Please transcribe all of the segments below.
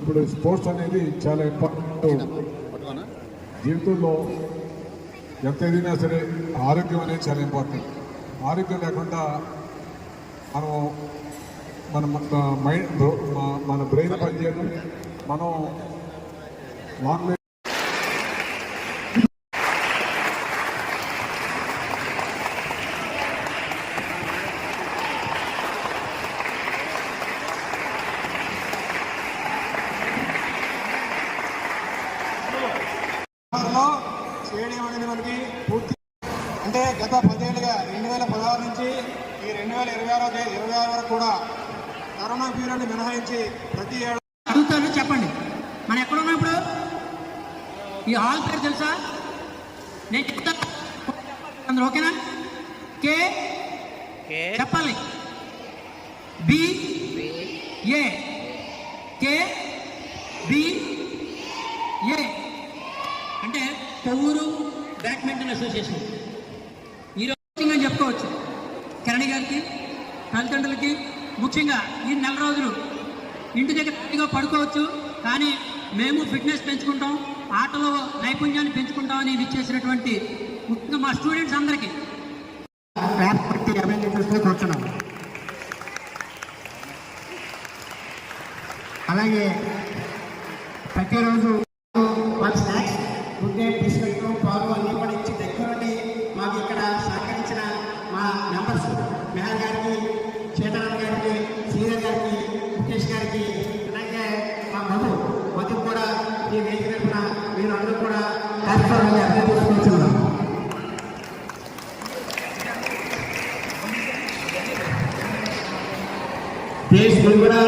ఇప్పుడు స్పోర్ట్స్ అనేది చాలా ఇంపార్టెంట్. జీవితంలో ఎంత ఎదిగినా సరే ఆరోగ్యం అనేది చాలా ఇంపార్టెంట్. ఆరోగ్యం లేకుండా మనం మన మైండ్ మన బ్రెయిన్ పనిచేయడం, మనం లాంగ్ లైఫ్ స్టేడియం అనేది మనకి పూర్తి అంటే గత 10 ఏళ్ళుగా 2016 నుంచి ఈ 2026 వరకు కూడా కరోనా పీరియడ్ మినహాయించి ప్రతి ఏడాది అడుగుతాను. చెప్పండి, మనం ఎక్కడ ఉన్నాం ఇప్పుడు? ఈ హాల్ పేరు తెలుసా? నేను చెప్తాను, అందరూ ఓకేనా? కే చెప్పాలి. బి ఏ కే బి ఏ అంటే కొవ్వూరు బ్యాడ్మింటన్ అసోసియేషన్. ఈరోజు అని చెప్పుకోవచ్చు. కిరణి గారికి, తల్లిదండ్రులకి ముఖ్యంగా ఈ నెల రోజులు ఇంటి దగ్గర గట్టిగా పడుకోవచ్చు, కానీ మేము ఫిట్నెస్ పెంచుకుంటాం, ఆటలో నైపుణ్యాన్ని పెంచుకుంటామని ఇది చేసినటువంటి ముఖ్యంగా మా స్టూడెంట్స్ అందరికీ కూర్చున్నాం. అలాగే ప్రతిరోజు స్నాక్స్, గుడ్డే, బిస్కెట్, పాలు అన్నీ కూడా ఇచ్చి దగ్గరుండి మాకు ఇక్కడ సహకరించిన మా మెంబర్స్ మెహర్ గారికి, చేతరామ్ గారికి, శ్రీధర్ గారికి, ముఖేష్ గారికి, అలాగే మా మధు కూడా ఈ వేదిక తరఫున మీరు అందరూ కూడా కార్యక్రమాన్ని అర్థం చేసుకుంటున్నాం. ప్లీజ్ మీరు కూడా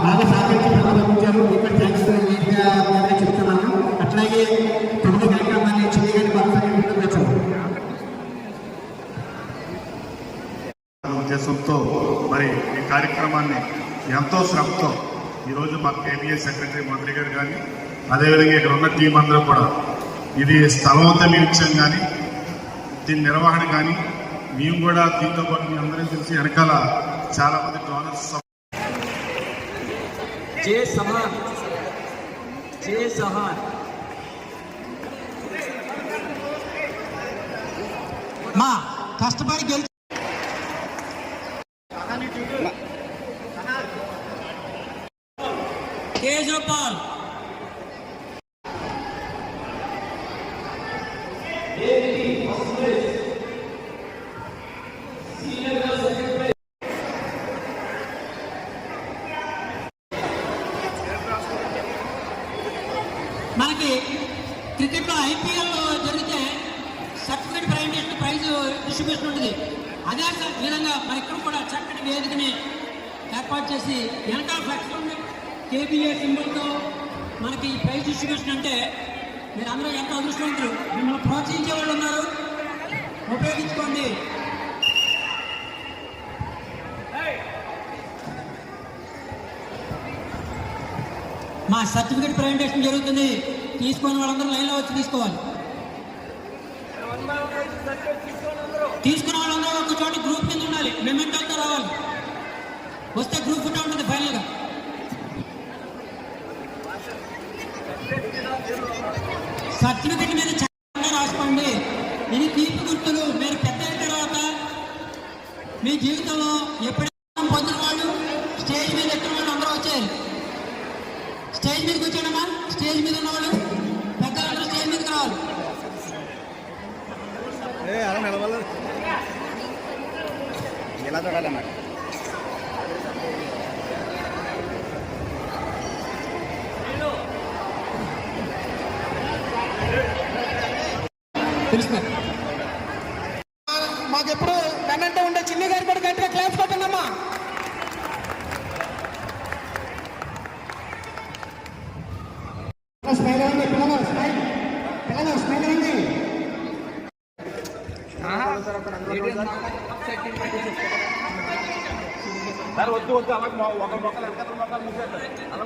బాగా సహకరించి ప్రారంభించారు. ఇక్కడ థ్యాంక్స్ చెప్తున్నాను. అట్లాగే తొమ్మిది కార్యక్రమాన్ని చేయగానే కొనసాగించడం ఉద్దేశంతో మరి ఈ కార్యక్రమాన్ని ఎంతో శ్రమతో ఈరోజు మా కేబిఏ సెక్రటరీ మంత్రి గారు కానీ, అదేవిధంగా ఇక్కడ ఉన్న టీం అందరూ కూడా ఇది స్థలవంతం ఇచ్చాం కానీ దీని నిర్వహణ కానీ మేము కూడా దీంతో పాటు మీ అందరం తెలిసి వెనకాల చాలా మంది డోనర్స్. జై సహాన్, జై సహాన్. మా కష్టపడి గెలిచి కేజోపాల్ మనకి క్రికెట్లో ఐపీఎల్ జరిగితే సర్టిఫికేట్ ప్రజెంటేషన్ ప్రైజ్ డిస్ట్రిబ్యూషన్ ఉంటుంది. అదే విధంగా మరి ఇక్కడ కూడా చక్కటి వేదికని ఏర్పాటు చేసి వెనకాల ఫ్లెక్స్ ఉంది కేబీఏ సింబల్తో మనకి ప్రైజ్ డిస్ట్రిబ్యూషన్ అంటే మీరు అందరూ ఎంత అదృష్టవంతులు. మిమ్మల్ని ప్రోత్సహించే వాళ్ళు ఉన్నారు, ఉపయోగించుకోండి. మా సర్టిఫికేట్ ప్రజెంటేషన్ జరుగుతుంది. తీసుకున్న వాళ్ళందరూ లైన్లో వచ్చి తీసుకోవాలి. తీసుకున్న వాళ్ళందరూ ఒక చోట గ్రూప్ కింద ఉండాలి. మెమెంటోతో రావాలి. వస్తే గ్రూప్ ఫోటో ఉంటుంది ఫైనల్గా. సర్టిఫికెట్ మీద చాలా రాసుకోండి. ఇది తీర్పు గుర్తులు. మీరు పెద్ద అయిన తర్వాత మీ జీవితంలో ఎప్పుడైనా పొందిన వాళ్ళు స్టేజ్ మీద ఎక్కిన వాళ్ళు అందరూ వచ్చారు. స్టేజ్ మీదకి వచ్చాడమ్మా. స్టేజ్ మీద ఉన్నవాళ్ళు పెద్దలందరూ స్టేజ్ మీదకి రావాలి. అలా నిలవాలి, ఇలా చూడాలన్నమాట. తెలుస్తున్నారు. మాకెప్పుడు వెనంటే ఉండే చిన్ని గారు కూడా గట్టిగా క్లాస్ కొట్టండమ్మా. స్మైల్ అండి పిల్లలు, స్మైల్ పిల్లలు, స్మైల్ అండి. వద్దు వద్దు అలా ఒక మొక్కలు ఎంత మొక్కలు మూసేస్తారు అలా